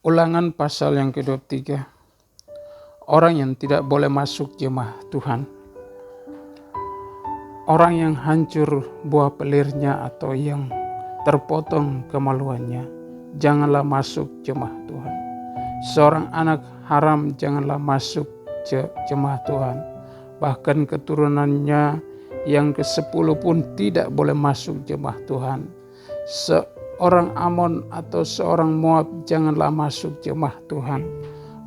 Ulangan pasal yang ke-23. Orang yang tidak boleh masuk jemaah Tuhan. Orang yang hancur buah pelirnya atau yang terpotong kemaluannya, janganlah masuk jemaah Tuhan. Seorang anak haram janganlah masuk jemaah Tuhan. Bahkan keturunannya yang ke-10 pun tidak boleh masuk jemaah Tuhan. Seorang Amon atau seorang Moab janganlah masuk jemaah Tuhan.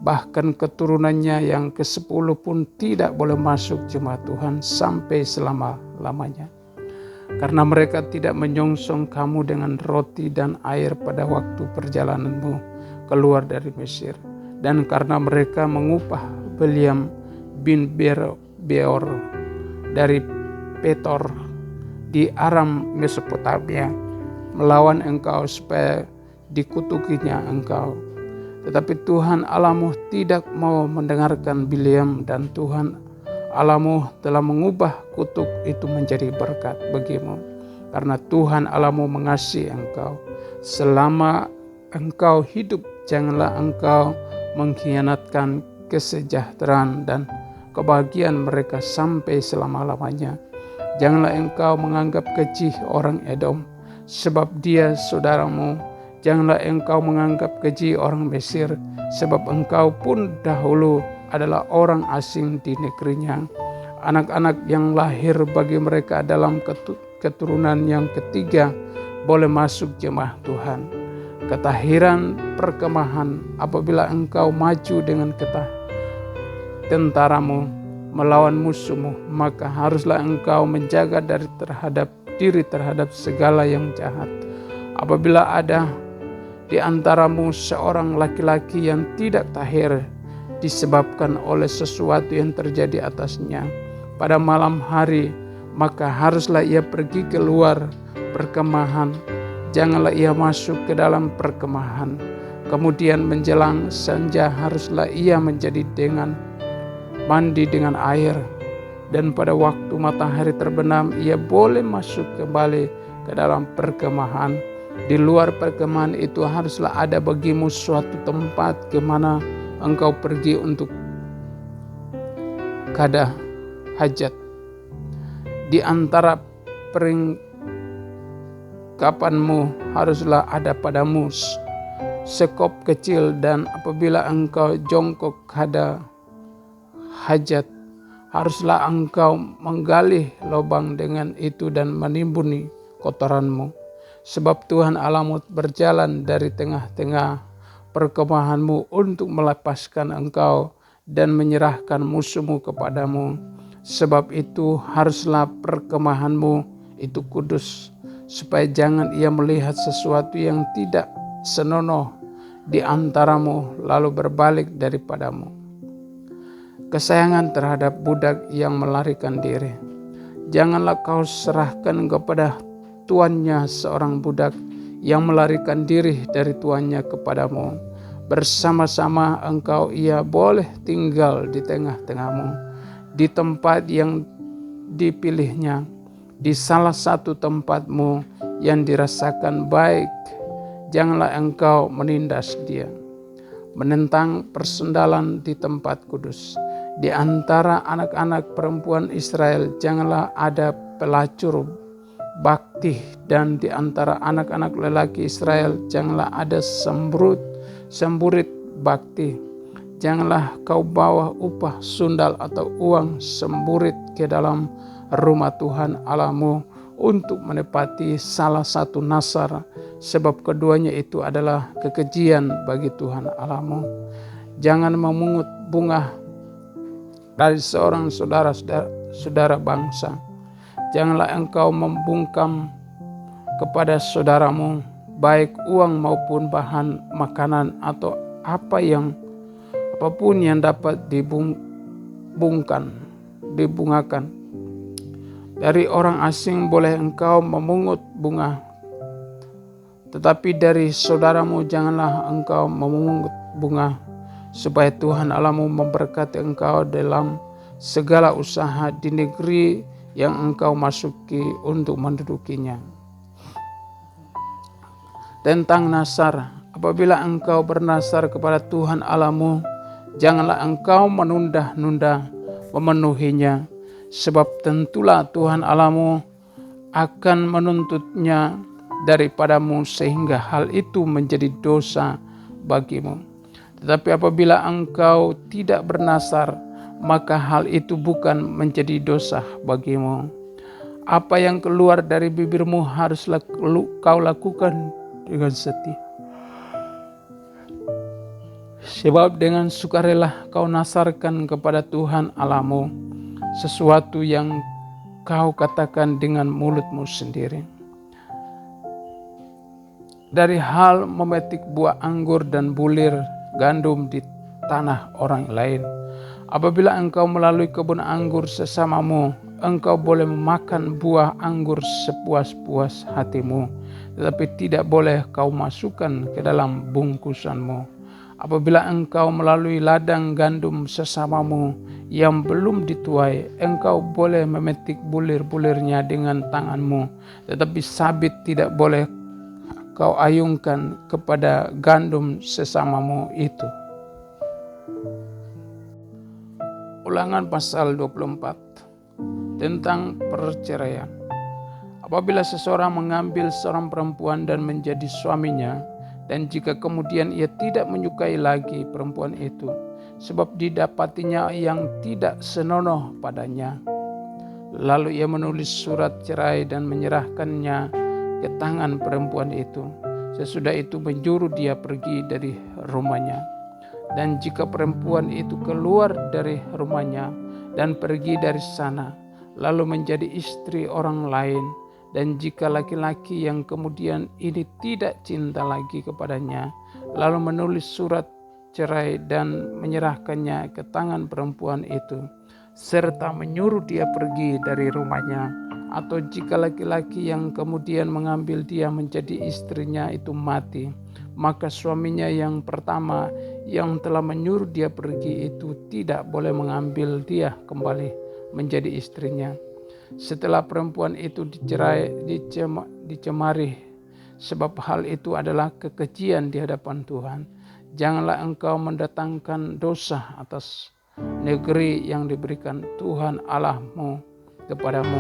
Bahkan keturunannya yang ke-10 pun tidak boleh masuk jemaah Tuhan sampai selama-lamanya. Karena mereka tidak menyongsong kamu dengan roti dan air pada waktu perjalananmu keluar dari Mesir. Dan karena mereka mengupah Bileam bin Beor dari Petor di Aram Mesopotamia melawan engkau supaya dikutukinya engkau. Tetapi Tuhan Allahmu tidak mau mendengarkan Bileam, dan Tuhan Allahmu telah mengubah kutuk itu menjadi berkat bagimu. Karena Tuhan Allahmu mengasihi engkau. Selama engkau hidup, janganlah engkau mengkhianatkan kesejahteraan dan kebahagiaan mereka sampai selama-lamanya. Janganlah engkau menganggap keji orang Edom, sebab dia saudaramu. Janganlah engkau menganggap keji orang Mesir, sebab engkau pun dahulu adalah orang asing di negerinya. Anak-anak yang lahir bagi mereka dalam keturunan yang ketiga boleh masuk jemaah Tuhan. Ketahiran perkemahan apabila engkau maju dengan tentaramu melawan musuhmu, maka haruslah engkau menjaga diri terhadap segala yang jahat. Apabila ada di antaramu seorang laki-laki yang tidak tahir disebabkan oleh sesuatu yang terjadi atasnya pada malam hari, maka haruslah ia pergi keluar perkemahan. Janganlah ia masuk ke dalam perkemahan. Kemudian menjelang senja haruslah ia mandi dengan air. Dan pada waktu matahari terbenam ia boleh masuk kembali ke dalam perkemahan. Di luar perkemahan itu haruslah ada bagimu suatu tempat kemana engkau pergi untuk kada hajat. Di antara peringkapanmu haruslah ada padamu sekop kecil, dan apabila engkau jongkok kada hajat, haruslah engkau menggali lubang dengan itu dan menimbuni kotoranmu. Sebab Tuhan Allahmu berjalan dari tengah-tengah perkemahanmu untuk melepaskan engkau dan menyerahkan musuhmu kepadamu. Sebab itu haruslah perkemahanmu itu kudus, supaya jangan ia melihat sesuatu yang tidak senonoh di antaramu lalu berbalik daripadamu. Kesayangan terhadap budak yang melarikan diri. Janganlah kau serahkan kepada tuannya seorang budak yang melarikan diri dari tuannya kepadamu. Bersama-sama engkau ia boleh tinggal di tengah-tengahmu, di tempat yang dipilihnya, di salah satu tempatmu yang dirasakan baik. Janganlah engkau menindas dia. Menentang persendalan di tempat kudus. Di antara anak-anak perempuan Israel janganlah ada pelacur bakti, dan di antara anak-anak lelaki Israel janganlah ada semburit bakti. Janganlah kau bawa upah sundal atau uang semburit ke dalam rumah Tuhan Allahmu untuk menepati salah satu nasar, sebab keduanya itu adalah kekejian bagi Tuhan Allahmu. Jangan memungut bunga dari seorang saudara bangsa. Janganlah engkau membungkam kepada saudaramu baik uang maupun bahan makanan atau apapun yang dapat dibungakan. Dari orang asing boleh engkau memungut bunga, tetapi dari saudaramu janganlah engkau memungut bunga, supaya Tuhan Allahmu memberkati engkau dalam segala usaha di negeri yang engkau masuki untuk mendudukinya. Tentang nasar, apabila engkau bernasar kepada Tuhan Allahmu, janganlah engkau menunda-nunda memenuhinya, sebab tentulah Tuhan Allahmu akan menuntutnya daripadamu sehingga hal itu menjadi dosa bagimu. Tetapi apabila engkau tidak bernasar, maka hal itu bukan menjadi dosa bagimu. Apa yang keluar dari bibirmu haruslah kau lakukan dengan setia. Sebab dengan sukarela kau nasarkan kepada Tuhan Allahmu sesuatu yang kau katakan dengan mulutmu sendiri. Dari hal memetik buah anggur dan bulir gandum di tanah orang lain. Apabila engkau melalui kebun anggur sesamamu, engkau boleh memakan buah anggur sepuas-puas hatimu, tetapi tidak boleh kau masukkan ke dalam bungkusanmu. Apabila engkau melalui ladang gandum sesamamu yang belum dituai, engkau boleh memetik bulir-bulirnya dengan tanganmu, tetapi sabit tidak boleh kau ayunkan kepada gandum sesamamu itu. Ulangan pasal 24 tentang perceraian. Apabila seseorang mengambil seorang perempuan dan menjadi suaminya, dan jika kemudian ia tidak menyukai lagi perempuan itu, sebab didapatinya yang tidak senonoh padanya, lalu ia menulis surat cerai dan menyerahkannya ke tangan perempuan itu, sesudah itu menyuruh dia pergi dari rumahnya. Dan jika perempuan itu keluar dari rumahnya dan pergi dari sana, lalu menjadi istri orang lain, dan jika laki-laki yang kemudian ini tidak cinta lagi kepadanya, lalu menulis surat cerai dan menyerahkannya ke tangan perempuan itu, serta menyuruh dia pergi dari rumahnya, atau jika laki-laki yang kemudian mengambil dia menjadi istrinya itu mati, maka suaminya yang pertama yang telah menyuruh dia pergi itu tidak boleh mengambil dia kembali menjadi istrinya. Setelah perempuan itu dicemari, sebab hal itu adalah kekejian di hadapan Tuhan. Janganlah engkau mendatangkan dosa atas negeri yang diberikan Tuhan Allahmu kepadamu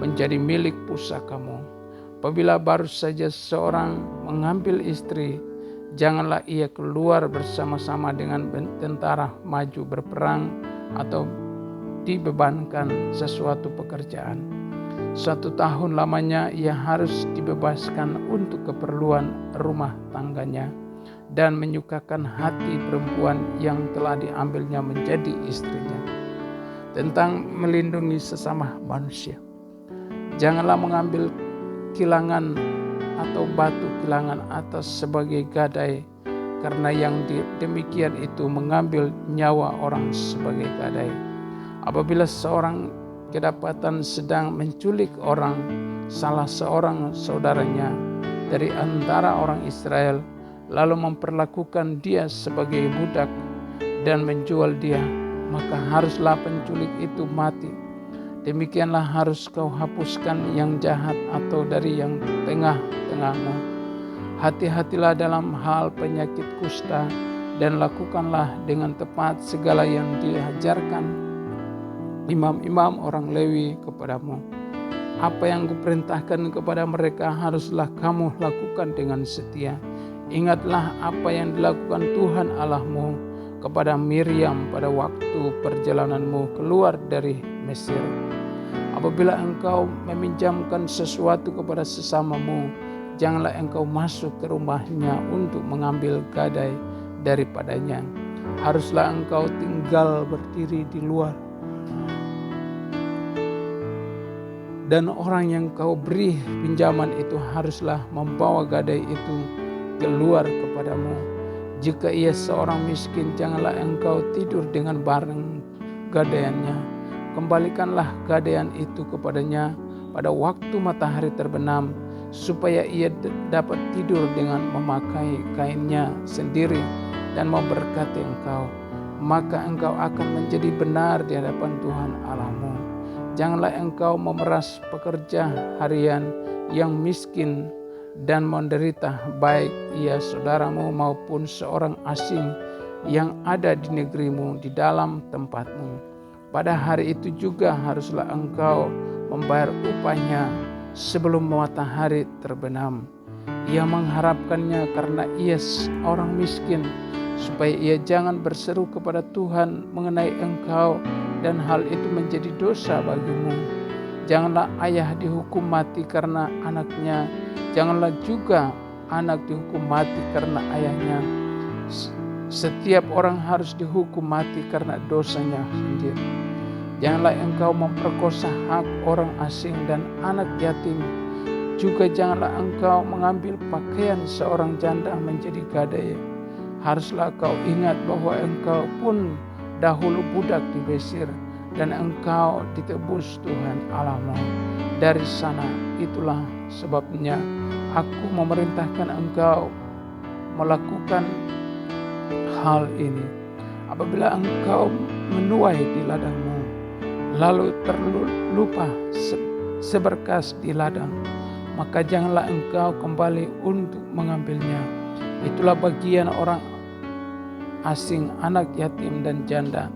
menjadi milik pusakamu. Apabila baru saja seorang mengambil istri, janganlah ia keluar bersama-sama dengan tentara maju berperang atau dibebankan sesuatu pekerjaan. 1 tahun lamanya ia harus dibebaskan untuk keperluan rumah tangganya dan menyukakan hati perempuan yang telah diambilnya menjadi istrinya. Tentang melindungi sesama manusia. Janganlah mengambil kilangan atau batu kilangan atas sebagai gadai, karena yang demikian itu mengambil nyawa orang sebagai gadai. Apabila seorang kedapatan sedang menculik salah seorang saudaranya dari antara orang Israel, lalu memperlakukan dia sebagai budak dan menjual dia, maka haruslah penculik itu mati. Demikianlah harus kau hapuskan yang jahat atau dari yang tengah-tengahmu. Hati-hatilah dalam hal penyakit kusta, dan lakukanlah dengan tepat segala yang diajarkan imam-imam orang Lewi kepadamu. Apa yang kuperintahkan kepada mereka haruslah kamu lakukan dengan setia. Ingatlah apa yang dilakukan Tuhan Allahmu kepada Miriam pada waktu perjalananmu keluar dari Mesir. Apabila engkau meminjamkan sesuatu kepada sesamamu, janganlah engkau masuk ke rumahnya untuk mengambil gadai daripadanya. Haruslah engkau tinggal berdiri di luar. Dan orang yang kau beri pinjaman itu haruslah membawa gadai itu keluar kepadamu. Jika ia seorang miskin, janganlah engkau tidur dengan barang gadaiannya. Kembalikanlah gadaian itu kepadanya pada waktu matahari terbenam, supaya ia dapat tidur dengan memakai kainnya sendiri dan memberkati engkau. Maka engkau akan menjadi benar di hadapan Tuhan Allahmu. Janganlah engkau memeras pekerja harian yang miskin dan menderita, baik ia saudaramu maupun seorang asing yang ada di negerimu di dalam tempatmu. Pada hari itu juga haruslah engkau membayar upahnya sebelum matahari terbenam. Ia mengharapkannya karena ia orang miskin, supaya ia jangan berseru kepada Tuhan mengenai engkau dan hal itu menjadi dosa bagimu. Janganlah ayah dihukum mati karena anaknya, janganlah juga anak dihukum mati karena ayahnya. Setiap orang harus dihukum mati karena dosanya sendiri. Janganlah engkau memperkosa hak orang asing dan anak yatim. Juga janganlah engkau mengambil pakaian seorang janda menjadi gadai. Haruslah kau ingat bahwa engkau pun dahulu budak di Mesir, dan engkau ditebus Tuhan Allahmu dari sana. Itulah sebabnya aku memerintahkan engkau melakukan hal ini. Apabila engkau menuai di ladangmu, lalu terlupa seberkas di ladang, maka janganlah engkau kembali untuk mengambilnya. Itulah bagian orang asing, anak yatim dan janda,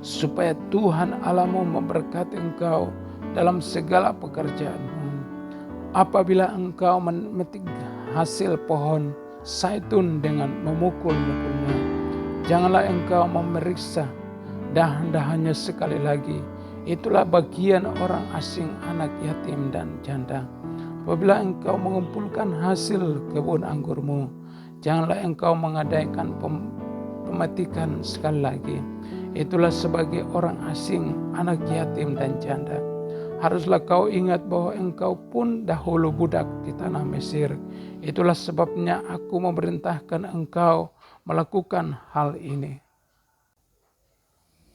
supaya Tuhan Allahmu memberkati engkau dalam segala pekerjaanmu. Apabila engkau memetik hasil pohon zaitun dengan memukul-mukulnya, janganlah engkau memeriksa dahan-dahannya sekali lagi. Itulah bagian orang asing, anak yatim dan janda. Apabila engkau mengumpulkan hasil kebun anggurmu, janganlah engkau mengadakan pemetikan sekali lagi. Itulah sebagai orang asing, anak yatim dan janda. Haruslah kau ingat bahwa engkau pun dahulu budak di tanah Mesir. Itulah sebabnya aku memerintahkan engkau melakukan hal ini.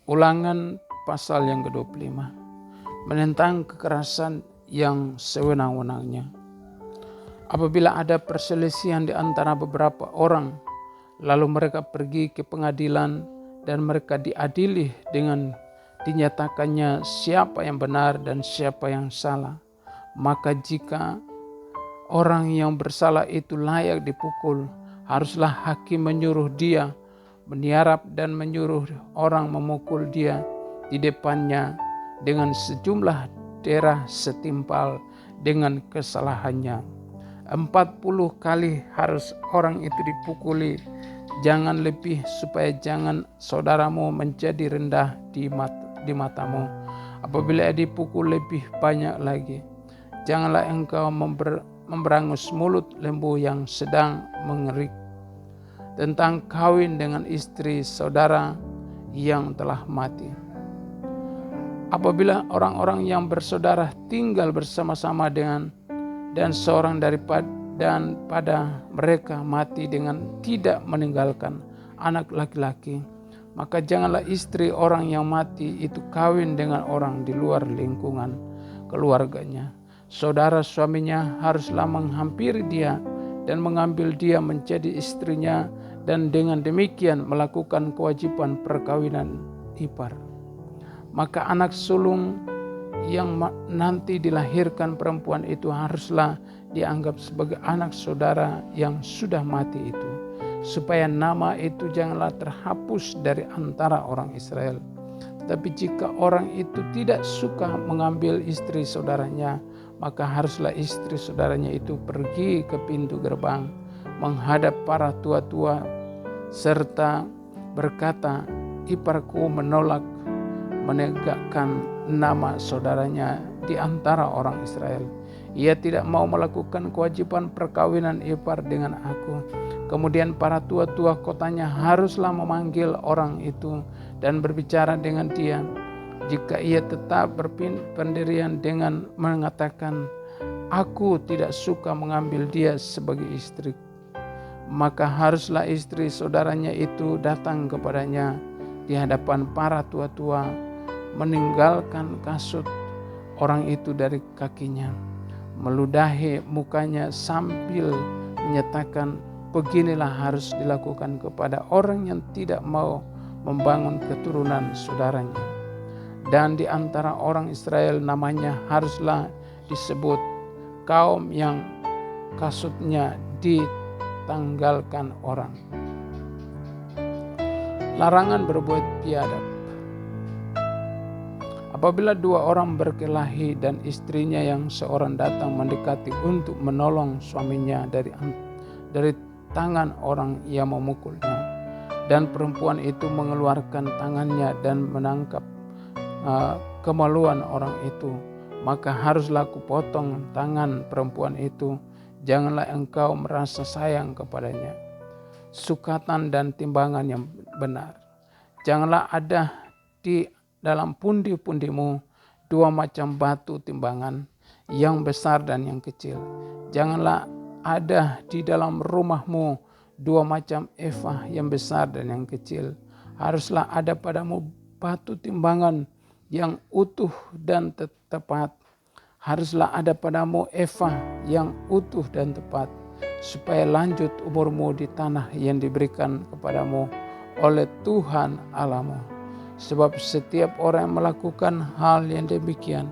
Ulangan pasal yang ke-25. Menentang kekerasan yang sewenang-wenangnya. Apabila ada perselisihan di antara beberapa orang, lalu mereka pergi ke pengadilan dan mereka diadili dengan dinyatakannya siapa yang benar dan siapa yang salah. Maka jika orang yang bersalah itu layak dipukul, haruslah hakim menyuruh dia meniarap dan menyuruh orang memukul dia di depannya dengan sejumlah darah setimpal dengan kesalahannya. 40 kali harus orang itu dipukuli, jangan lebih, supaya jangan saudaramu menjadi rendah di matamu. Apabila dipukul lebih banyak lagi, janganlah engkau memberangus mulut lembu yang sedang mengerik. Tentang kawin dengan istri saudara yang telah mati. Apabila orang-orang yang bersaudara tinggal bersama-sama dan seorang pada mereka mati dengan tidak meninggalkan anak laki-laki, maka janganlah istri orang yang mati itu kawin dengan orang di luar lingkungan keluarganya. Saudara suaminya haruslah menghampiri dia dan mengambil dia menjadi istrinya, dan dengan demikian melakukan kewajiban perkawinan ipar. Maka anak sulung yang nanti dilahirkan perempuan itu haruslah dianggap sebagai anak saudara yang sudah mati itu, supaya nama itu janganlah terhapus dari antara orang Israel. Tetapi jika orang itu tidak suka mengambil istri saudaranya, maka haruslah istri saudaranya itu pergi ke pintu gerbang menghadap para tua-tua serta berkata, iparku menolak menegakkan nama saudaranya di antara orang Israel. Ia tidak mau melakukan kewajiban perkawinan ipar dengan aku. Kemudian para tua-tua kotanya haruslah memanggil orang itu dan berbicara dengan dia. Jika ia tetap berpendirian dengan mengatakan, aku tidak suka mengambil dia sebagai istri, maka haruslah istri saudaranya itu datang kepadanya di hadapan para tua-tua, meninggalkan kasut orang itu dari kakinya, meludahi mukanya sambil menyatakan, beginilah harus dilakukan kepada orang yang tidak mau membangun keturunan saudaranya. Dan di antara orang Israel namanya haruslah disebut kaum yang kasutnya ditanggalkan orang. Larangan berbuat biadab. Apabila dua orang berkelahi dan istrinya yang seorang datang mendekati untuk menolong suaminya dari tangan orang yang memukulnya, dan perempuan itu mengeluarkan tangannya dan menangkap kemaluan orang itu, maka haruslah kupotong tangan perempuan itu. Janganlah engkau merasa sayang kepadanya. Sukatan dan timbangan yang benar. Janganlah ada di dalam pundi-pundimu dua macam batu timbangan, yang besar dan yang kecil. Janganlah ada di dalam rumahmu dua macam eva, yang besar dan yang kecil. Haruslah ada padamu batu timbangan yang utuh dan tepat. Haruslah ada padamu eva yang utuh dan tepat, supaya lanjut umurmu di tanah yang diberikan kepadamu oleh Tuhan Allahmu. Sebab setiap orang yang melakukan hal yang demikian,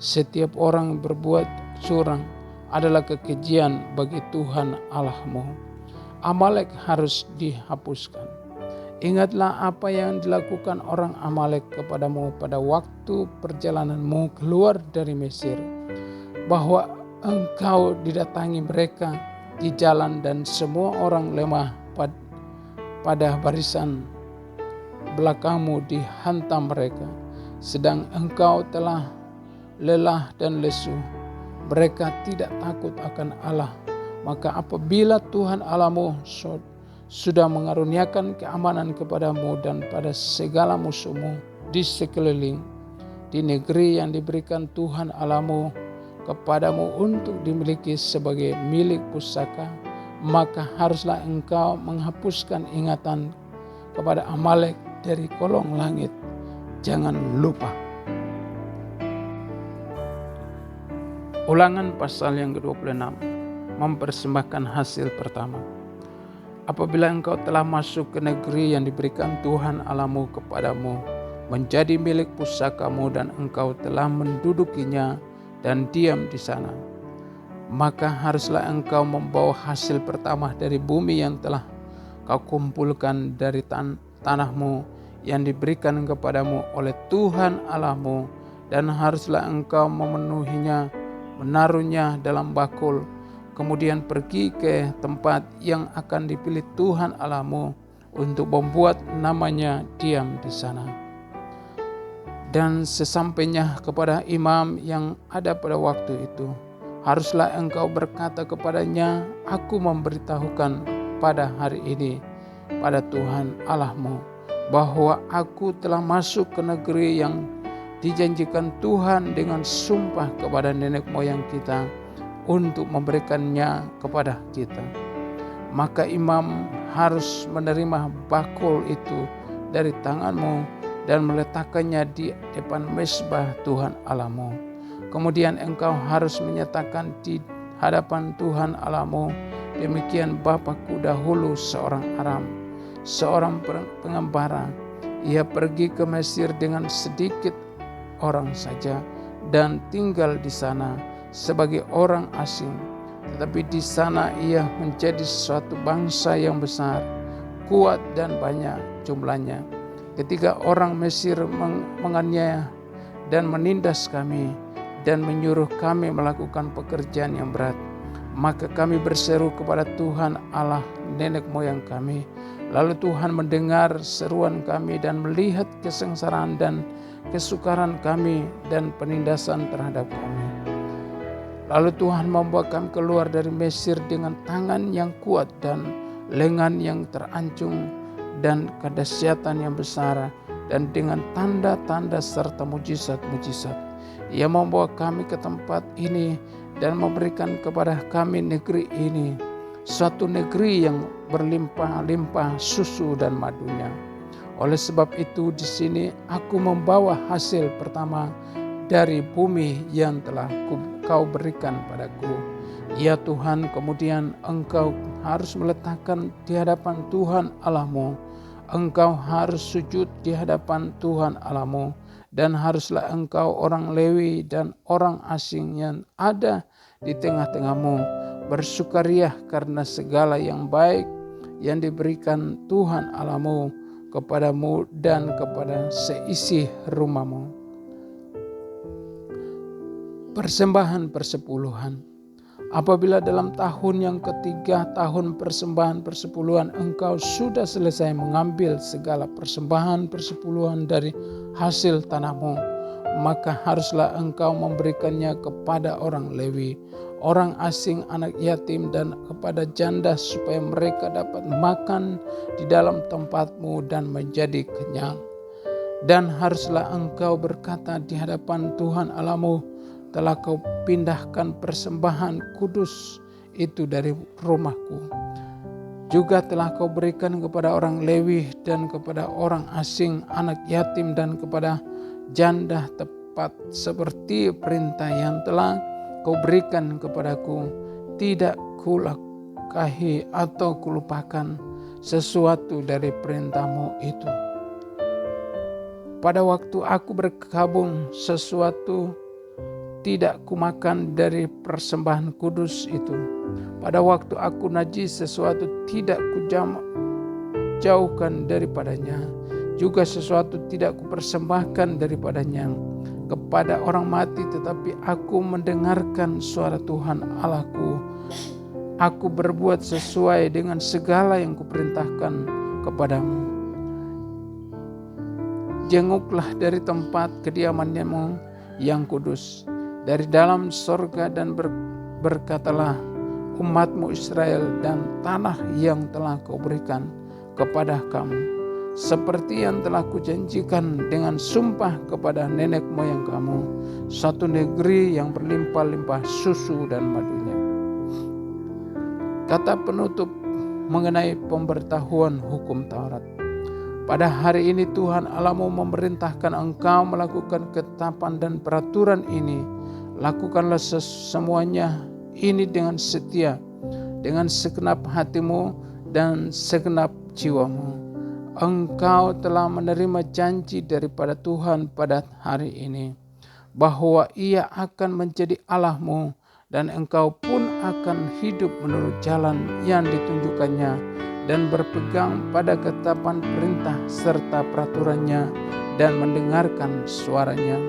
setiap orang yang berbuat curang, adalah kekejian bagi Tuhan Allahmu. Amalek harus dihapuskan. Ingatlah apa yang dilakukan orang Amalek kepadamu pada waktu perjalananmu keluar dari Mesir, bahwa engkau didatangi mereka di jalan dan semua orang lemah pada barisan belakangmu dihantam mereka, sedang engkau telah lelah dan lesu. Mereka tidak takut akan Allah. Maka apabila Tuhan Allahmu sudah mengaruniakan keamanan kepadamu dan pada segala musuhmu di sekeliling, di negeri yang diberikan Tuhan Allahmu kepadamu untuk dimiliki sebagai milik pusaka, maka haruslah engkau menghapuskan ingatan kepada Amalek dari kolong langit. Jangan lupa. Ulangan pasal yang ke-26, mempersembahkan hasil pertama. Apabila engkau telah masuk ke negeri yang diberikan Tuhan Allahmu kepadamu, menjadi milik pusakamu, dan engkau telah mendudukinya dan diam di sana, maka haruslah engkau membawa hasil pertama dari bumi yang telah kau kumpulkan dari tanahmu yang diberikan kepadamu oleh Tuhan Allahmu, dan haruslah engkau memenuhinya, menaruhnya dalam bakul, kemudian pergi ke tempat yang akan dipilih Tuhan Allahmu untuk membuat namanya diam di sana. Dan sesampainya kepada imam yang ada pada waktu itu, haruslah engkau berkata kepadanya, aku memberitahukan pada hari ini pada Tuhan Allahmu, bahwa aku telah masuk ke negeri yang dijanjikan Tuhan dengan sumpah kepada nenek moyang kita untuk memberikannya kepada kita. Maka imam harus menerima bakul itu dari tanganmu dan meletakkannya di depan mezbah Tuhan Allahmu. Kemudian engkau harus menyatakan di hadapan Tuhan Allahmu, demikian bapakku dahulu seorang Aram, seorang pengembara. Ia pergi ke Mesir dengan sedikit orang saja dan tinggal di sana sebagai orang asing. Tetapi di sana ia menjadi suatu bangsa yang besar, kuat dan banyak jumlahnya. Ketika orang Mesir menganiaya dan menindas kami dan menyuruh kami melakukan pekerjaan yang berat, maka kami berseru kepada Tuhan Allah nenek moyang kami. Lalu Tuhan mendengar seruan kami dan melihat kesengsaraan dan kesukaran kami dan penindasan terhadap kami. Lalu Tuhan membawa kami keluar dari Mesir dengan tangan yang kuat dan lengan yang terancung dan kedahsyatan yang besar, dan dengan tanda-tanda serta mujizat-mujizat. Ia membawa kami ke tempat ini dan memberikan kepada kami negeri ini, suatu negeri yang berlimpah-limpah susu dan madunya. Oleh sebab itu di sini aku membawa hasil pertama dari bumi yang telah kau berikan padaku. Ya Tuhan, kemudian engkau harus meletakkan di hadapan Tuhan Allahmu. Engkau harus sujud di hadapan Tuhan Allahmu, dan haruslah engkau orang Lewi dan orang asing yang ada di tengah-tengahmu Bersukariah karena segala yang baik yang diberikan Tuhan Allahmu kepadamu dan kepada seisi rumahmu. Persembahan persepuluhan. Apabila dalam tahun yang ketiga, tahun persembahan persepuluhan, engkau sudah selesai mengambil segala persembahan persepuluhan dari hasil tanahmu, maka haruslah engkau memberikannya kepada orang Lewi, orang asing, anak yatim, dan kepada janda, supaya mereka dapat makan di dalam tempatmu dan menjadi kenyang. Dan haruslah engkau berkata di hadapan Tuhan Allahmu, telah kau pindahkan persembahan kudus itu dari rumahku. Juga telah kau berikan kepada orang Lewi dan kepada orang asing, anak yatim, dan kepada janda, tepat seperti perintah yang telah kau berikan kepadaku. Tidak kulakahi atau kulupakan sesuatu dari perintahmu itu. Pada waktu aku berkabung, sesuatu tidak kumakan dari persembahan kudus itu. Pada waktu aku najis, sesuatu tidak kujauhkan daripadanya. Juga sesuatu tidak kupersembahkan daripadanya kepada orang mati, tetapi aku mendengarkan suara Tuhan Allahku. Aku berbuat sesuai dengan segala yang kuperintahkan kepadamu. Jenguklah dari tempat kediamanmu yang kudus, dari dalam sorga, dan berkatalah umatmu Israel dan tanah yang telah kau berikan kepada kamu, seperti yang telah kujanjikan dengan sumpah kepada nenek moyang kamu, satu negeri yang berlimpah-limpah susu dan madunya. Kata penutup mengenai pemberitahuan hukum Taurat. Pada hari ini Tuhan Allahmu memerintahkan engkau melakukan ketetapan dan peraturan ini. Lakukanlah semuanya ini dengan setia, dengan segenap hatimu dan segenap jiwamu. Engkau telah menerima janji daripada Tuhan pada hari ini, bahwa Ia akan menjadi Allahmu, dan engkau pun akan hidup menurut jalan yang ditunjukkannya, dan berpegang pada ketetapan perintah serta peraturannya, dan mendengarkan suaranya.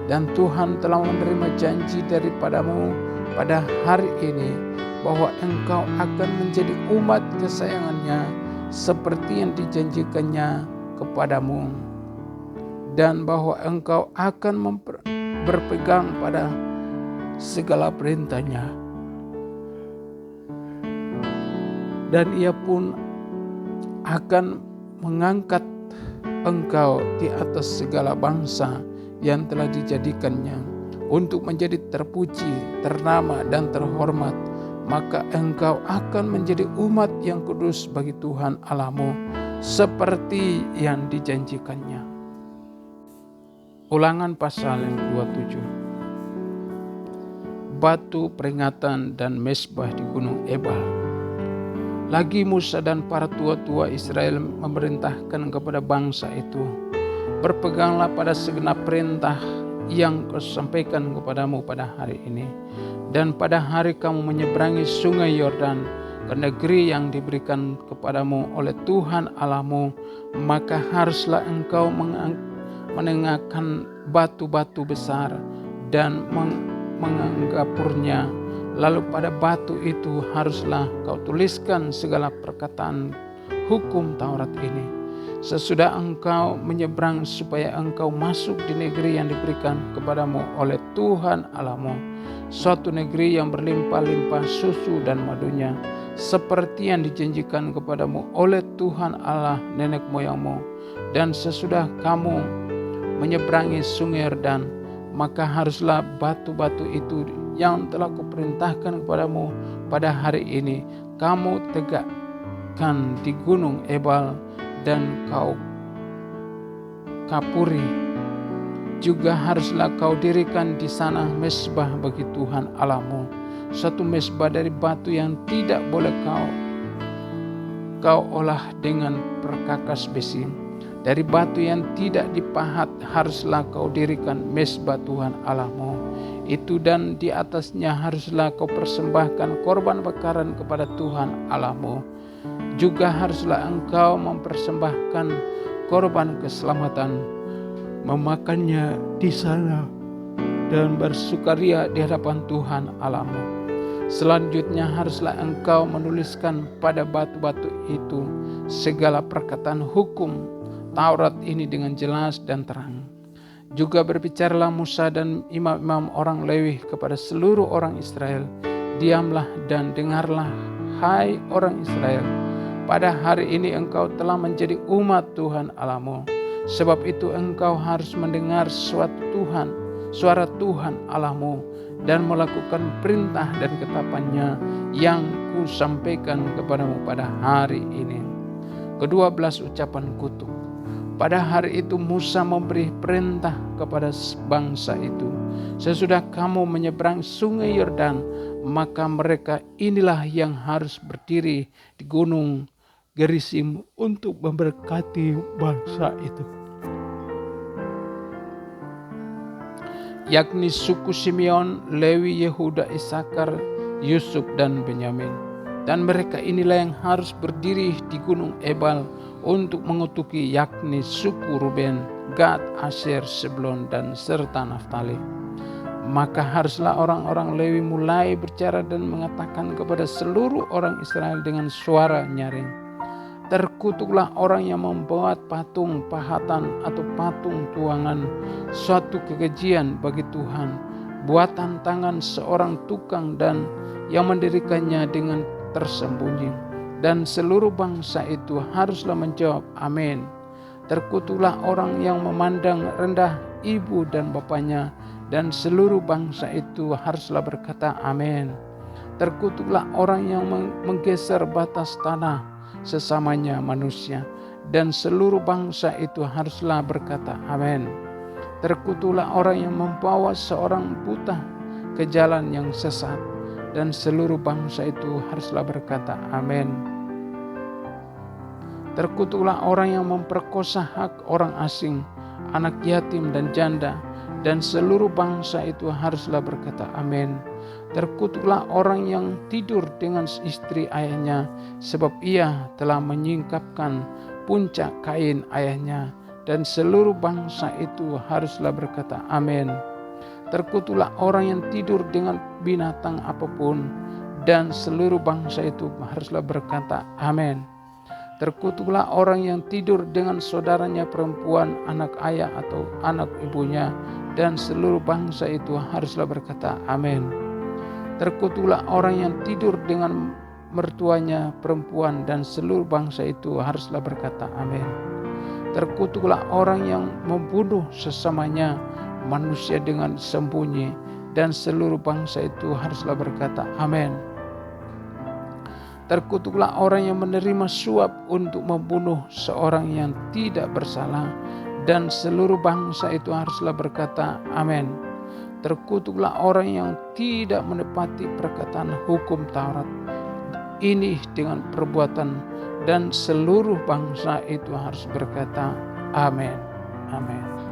Dan Tuhan telah menerima janji daripadamu pada hari ini, bahwa engkau akan menjadi umat kesayangannya, seperti yang dijanjikannya kepadamu, dan bahwa engkau akan berpegang pada segala perintahnya. Dan Ia pun akan mengangkat engkau di atas segala bangsa yang telah dijadikannya, untuk menjadi terpuji, ternama, dan terhormat. Maka engkau akan menjadi umat yang kudus bagi Tuhan Allahmu, seperti yang dijanjikannya. Ulangan pasal yang 27. Batu peringatan dan mezbah di Gunung Ebal. Lagi Musa dan para tua-tua Israel memerintahkan kepada bangsa itu, berpeganglah pada segenap perintah yang kusampaikan kepadamu pada hari ini, dan pada hari kamu menyeberangi sungai Yordan ke negeri yang diberikan kepadamu oleh Tuhan Allahmu, maka haruslah engkau menengahkan batu-batu besar dan menganggapurnya. Lalu pada batu itu haruslah kau tuliskan segala perkataan hukum Taurat ini. Sesudah engkau menyeberang, supaya engkau masuk di negeri yang diberikan kepadamu oleh Tuhan Allahmu, suatu negeri yang berlimpah-limpah susu dan madunya, seperti yang dijanjikan kepadamu oleh Tuhan Allah nenek moyangmu. Dan sesudah kamu menyeberangi sungai Yordan, maka haruslah batu-batu itu yang telah kuperintahkan kepadamu pada hari ini kamu tegakkan di Gunung Ebal, dan kau kapuri. Juga haruslah kau dirikan di sana mezbah bagi Tuhan Allahmu, satu mezbah dari batu yang tidak boleh kau olah dengan perkakas besi. Dari batu yang tidak dipahat haruslah kau dirikan mezbah Tuhan Allahmu. itu dan di atasnya haruslah kau persembahkan korban bakaran kepada Tuhan Allahmu. Juga haruslah engkau mempersembahkan korban keselamatan, memakannya di sana dan bersukaria di hadapan Tuhan Allahmu. Selanjutnya haruslah engkau menuliskan pada batu-batu itu segala perkataan hukum Taurat ini dengan jelas dan terang. Juga berbicaralah Musa dan imam-imam orang Lewi kepada seluruh orang Israel, diamlah dan dengarlah, hai orang Israel, pada hari ini engkau telah menjadi umat Tuhan Allahmu. Sebab itu engkau harus mendengar suara Tuhan Allahmu dan melakukan perintah dan ketetapannya yang kusampaikan kepadamu pada hari ini. Ke-12 ucapan kutuk. Pada hari itu Musa memberi perintah kepada bangsa itu, sesudah kamu menyeberang sungai Yordan, maka mereka inilah yang harus berdiri di gunung Gerizim untuk memberkati bangsa itu, yakni suku Simeon, Lewi, Yehuda, Isakar, Yusuf, dan Benyamin. Dan mereka inilah yang harus berdiri di gunung Ebal untuk mengutuki, yakni suku Ruben, Gad, Asher, Sebulon, dan serta Naftali. Maka haruslah orang-orang Lewi mulai berbicara dan mengatakan kepada seluruh orang Israel dengan suara nyaring, terkutuklah orang yang membuat patung pahatan atau patung tuangan, suatu kekejian bagi Tuhan, buatan tangan seorang tukang dan yang mendirikannya dengan tersembunyi. Dan seluruh bangsa itu haruslah menjawab amin. Terkutuklah orang yang memandang rendah ibu dan bapaknya, dan seluruh bangsa itu haruslah berkata amin. Terkutuklah orang yang menggeser batas tanah sesamanya manusia, dan seluruh bangsa itu haruslah berkata amin. Terkutuklah orang yang membawa seorang buta ke jalan yang sesat, dan seluruh bangsa itu haruslah berkata amin. Terkutuklah orang yang memperkosa hak orang asing, anak yatim dan janda, dan seluruh bangsa itu haruslah berkata amin. Terkutuklah orang yang tidur dengan istri ayahnya, sebab ia telah menyingkapkan puncak kain ayahnya, dan seluruh bangsa itu haruslah berkata amin. Terkutuklah orang yang tidur dengan binatang apapun, dan seluruh bangsa itu haruslah berkata amin. Terkutuklah orang yang tidur dengan saudaranya perempuan, anak ayah atau anak ibunya, dan seluruh bangsa itu haruslah berkata amin. Terkutuklah orang yang tidur dengan mertuanya perempuan, dan seluruh bangsa itu haruslah berkata amin. Terkutuklah orang yang membunuh sesamanya manusia dengan sembunyi, dan seluruh bangsa itu haruslah berkata amin. Terkutuklah orang yang menerima suap untuk membunuh seorang yang tidak bersalah, dan seluruh bangsa itu haruslah berkata amin. Terkutuklah orang yang tidak menepati perkataan hukum Taurat ini dengan perbuatan, dan seluruh bangsa itu harus berkata amin. Amin.